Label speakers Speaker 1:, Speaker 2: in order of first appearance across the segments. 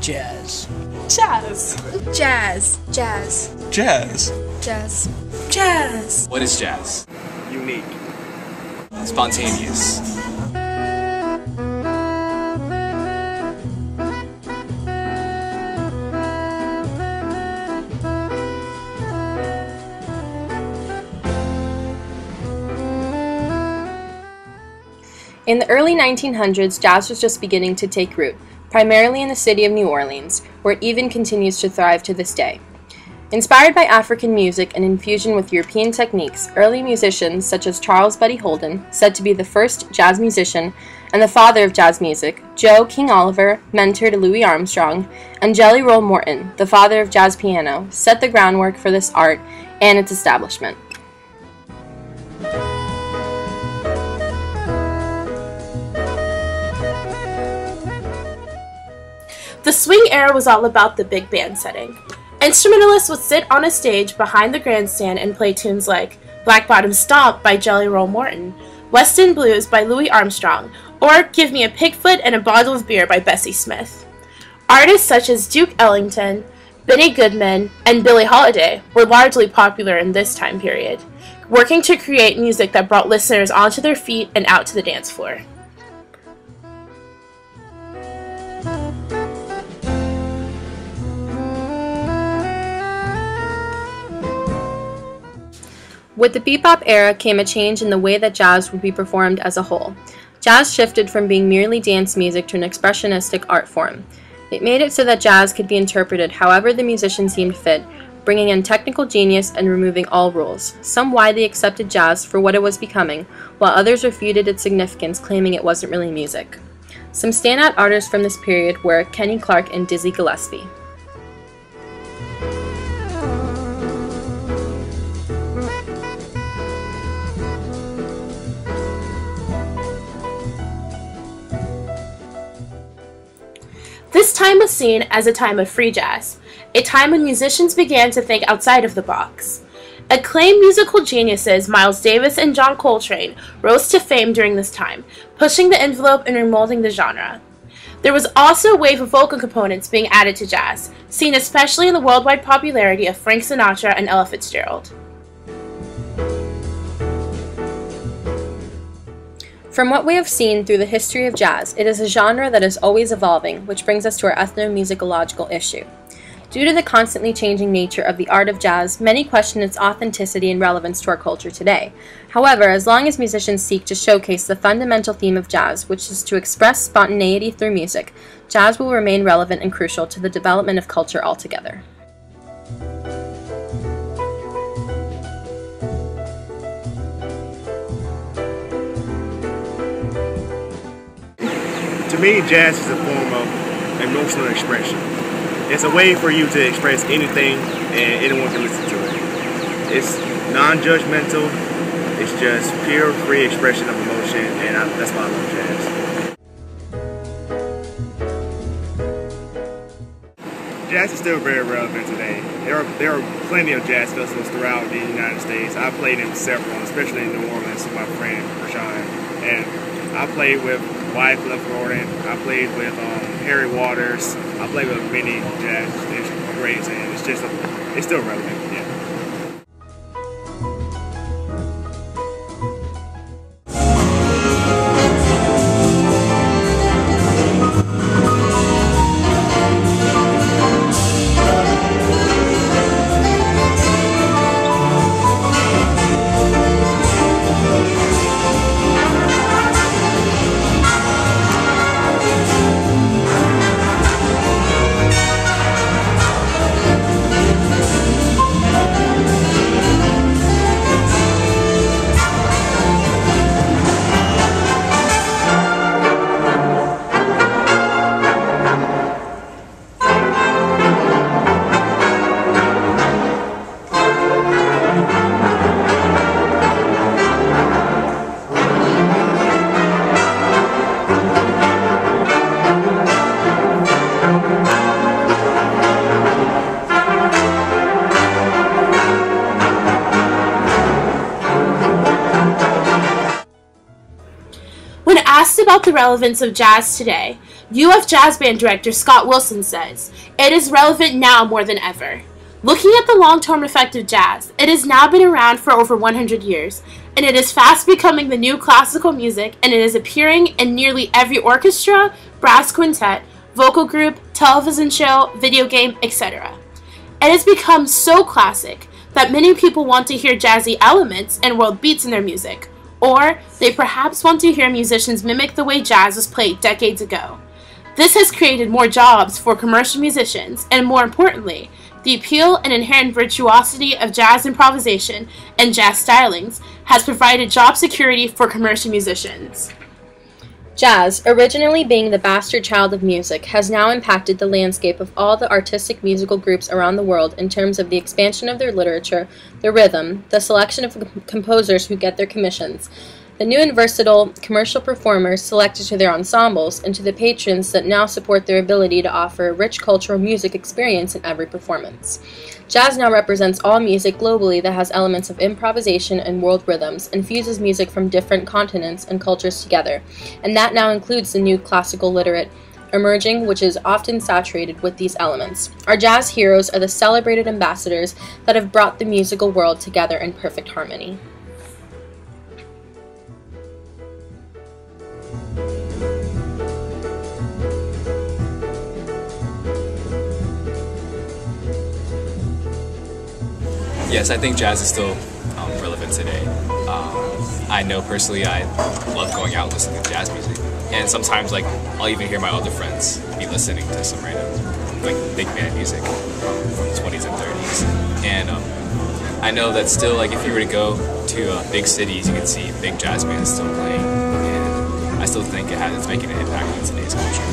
Speaker 1: Jazz.
Speaker 2: Jazz.
Speaker 3: Jazz. Jazz.
Speaker 4: Jazz.
Speaker 3: Jazz.
Speaker 2: Jazz.
Speaker 5: What is jazz?
Speaker 4: Unique.
Speaker 5: Spontaneous.
Speaker 3: In the early 1900s, jazz was just beginning to take root, primarily in the city of New Orleans, where it even continues to thrive to this day. Inspired by African music and infusion with European techniques, early musicians such as Charles Buddy Holden, said to be the first jazz musician and the father of jazz music, Joe King Oliver, mentor to Louis Armstrong, and Jelly Roll Morton, the father of jazz piano, set the groundwork for this art and its establishment.
Speaker 2: The swing era was all about the big band setting. Instrumentalists would sit on a stage behind the grandstand and play tunes like Black Bottom Stomp by Jelly Roll Morton, West End Blues by Louis Armstrong, or Give Me a Pigfoot and a Bottle of Beer by Bessie Smith. Artists such as Duke Ellington, Benny Goodman, and Billie Holiday were largely popular in this time period, working to create music that brought listeners onto their feet and out to the dance floor.
Speaker 3: With the bebop era came a change in the way that jazz would be performed as a whole. Jazz shifted from being merely dance music to an expressionistic art form. It made it so that jazz could be interpreted however the musician seemed fit, bringing in technical genius and removing all rules. Some widely accepted jazz for what it was becoming, while others refuted its significance, claiming it wasn't really music. Some standout artists from this period were Kenny Clarke and Dizzy Gillespie.
Speaker 2: This time was seen as a time of free jazz, a time when musicians began to think outside of the box. Acclaimed musical geniuses Miles Davis and John Coltrane rose to fame during this time, pushing the envelope and remolding the genre. There was also a wave of vocal components being added to jazz, seen especially in the worldwide popularity of Frank Sinatra and Ella Fitzgerald.
Speaker 3: From what we have seen through the history of jazz, it is a genre that is always evolving, which brings us to our ethnomusicological issue. Due to the constantly changing nature of the art of jazz, many question its authenticity and relevance to our culture today. However, as long as musicians seek to showcase the fundamental theme of jazz, which is to express spontaneity through music, jazz will remain relevant and crucial to the development of culture altogether.
Speaker 4: To me, jazz is a form of emotional expression. It's a way for you to express anything and anyone can listen to it. It's non-judgmental, it's just pure, free expression of emotion, and that's why I love jazz. Jazz is still very relevant today. There are plenty of jazz festivals throughout the United States. I played in several, especially in New Orleans with my friend Rashawn. And I played with Wycliffe Gordon, I played with Harry Waters, I played with many jazz greats, and it's still relevant, yeah.
Speaker 2: asked about the relevance of jazz today, UF Jazz Band Director Scott Wilson says, "It is relevant now more than ever. Looking at the long-term effect of jazz, it has now been around for over 100 years, and it is fast becoming the new classical music, and it is appearing in nearly every orchestra, brass quintet, vocal group, television show, video game, etc. It has become so classic that many people want to hear jazzy elements and world beats in their music, or they perhaps want to hear musicians mimic the way jazz was played decades ago. This has created more jobs for commercial musicians, and more importantly, the appeal and inherent virtuosity of jazz improvisation and jazz stylings has provided job security for commercial musicians."
Speaker 3: Jazz, originally being the bastard child of music, has now impacted the landscape of all the artistic musical groups around the world in terms of the expansion of their literature, their rhythm, the selection of composers who get their commissions, the new and versatile commercial performers selected to their ensembles, and to the patrons that now support their ability to offer a rich cultural music experience in every performance. Jazz now represents all music globally that has elements of improvisation and world rhythms, and fuses music from different continents and cultures together, and that now includes the new classical literate emerging, which is often saturated with these elements. Our jazz heroes are the celebrated ambassadors that have brought the musical world together in perfect harmony.
Speaker 1: Yes, I think jazz is still relevant today. I know personally I love going out and listening to jazz music. And sometimes I'll even hear my other friends be listening to some random big band music from the 20s and 30s. And I know that still if you were to go to big cities, you can see big jazz bands still playing. And I still think it's making an impact on today's culture.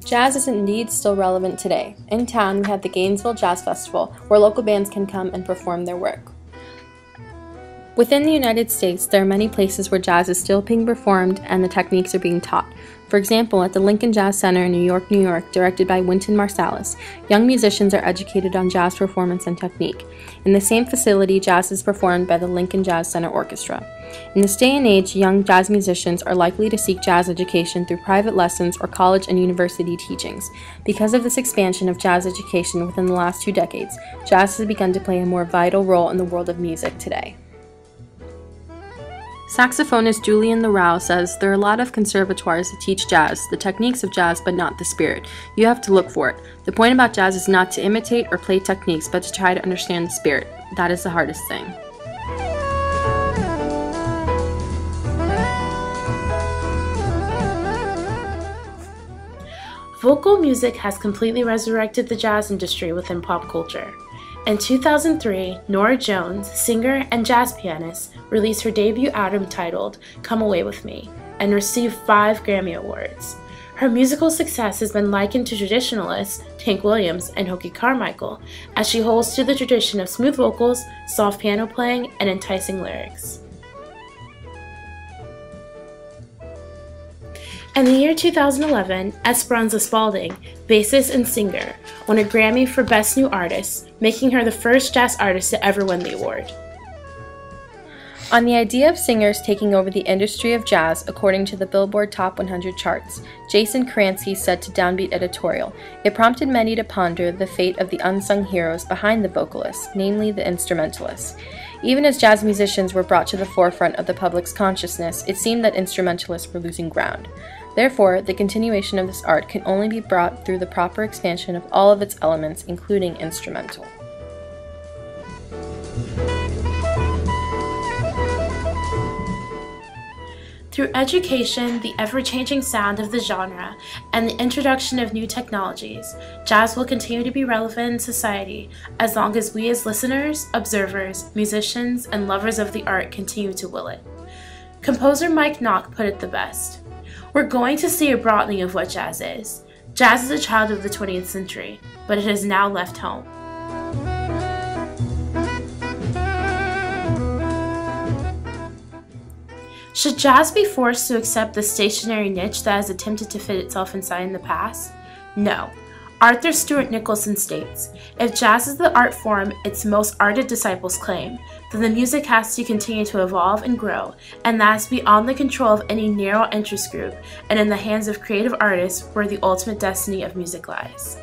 Speaker 3: Jazz is indeed still relevant today. In town, we have the Gainesville Jazz Festival, where local bands can come and perform their work. Within the United States, there are many places where jazz is still being performed and the techniques are being taught. For example, at the Lincoln Jazz Center in New York, New York, directed by Wynton Marsalis, young musicians are educated on jazz performance and technique. In the same facility, jazz is performed by the Lincoln Jazz Center Orchestra. In this day and age, young jazz musicians are likely to seek jazz education through private lessons or college and university teachings. Because of this expansion of jazz education within the last 2 decades, jazz has begun to play a more vital role in the world of music today. Saxophonist Julian Leroux says, "There are a lot of conservatoires that teach jazz, the techniques of jazz, but not the spirit. You have to look for it. The point about jazz is not to imitate or play techniques, but to try to understand the spirit. That is the hardest thing."
Speaker 2: Vocal music has completely resurrected the jazz industry within pop culture. In 2003, Norah Jones, singer and jazz pianist, released her debut album titled "Come Away With Me" and received 5 Grammy Awards. Her musical success has been likened to traditionalists Hank Williams and Hoagy Carmichael, as she holds to the tradition of smooth vocals, soft piano playing, and enticing lyrics. In the year 2011, Esperanza Spalding, bassist and singer, won a Grammy for Best New Artist, making her the first jazz artist to ever win the award.
Speaker 3: On the idea of singers taking over the industry of jazz, according to the Billboard Top 100 charts, Jason Kransky said to Downbeat Editorial, "It prompted many to ponder the fate of the unsung heroes behind the vocalists, namely the instrumentalists. Even as jazz musicians were brought to the forefront of the public's consciousness, it seemed that instrumentalists were losing ground. Therefore, the continuation of this art can only be brought through the proper expansion of all of its elements, including instrumental."
Speaker 2: Through education, the ever-changing sound of the genre, and the introduction of new technologies, jazz will continue to be relevant in society as long as we as listeners, observers, musicians, and lovers of the art continue to will it. Composer Mike Nock put it the best: "We're going to see a broadening of what jazz is. Jazz is a child of the 20th century, but it has now left home." Should jazz be forced to accept the stationary niche that has attempted to fit itself inside in the past? No. Arthur Stewart Nicholson states, "If jazz is the art form its most ardent disciples claim, then the music has to continue to evolve and grow, and that is beyond the control of any narrow interest group, and in the hands of creative artists where the ultimate destiny of music lies."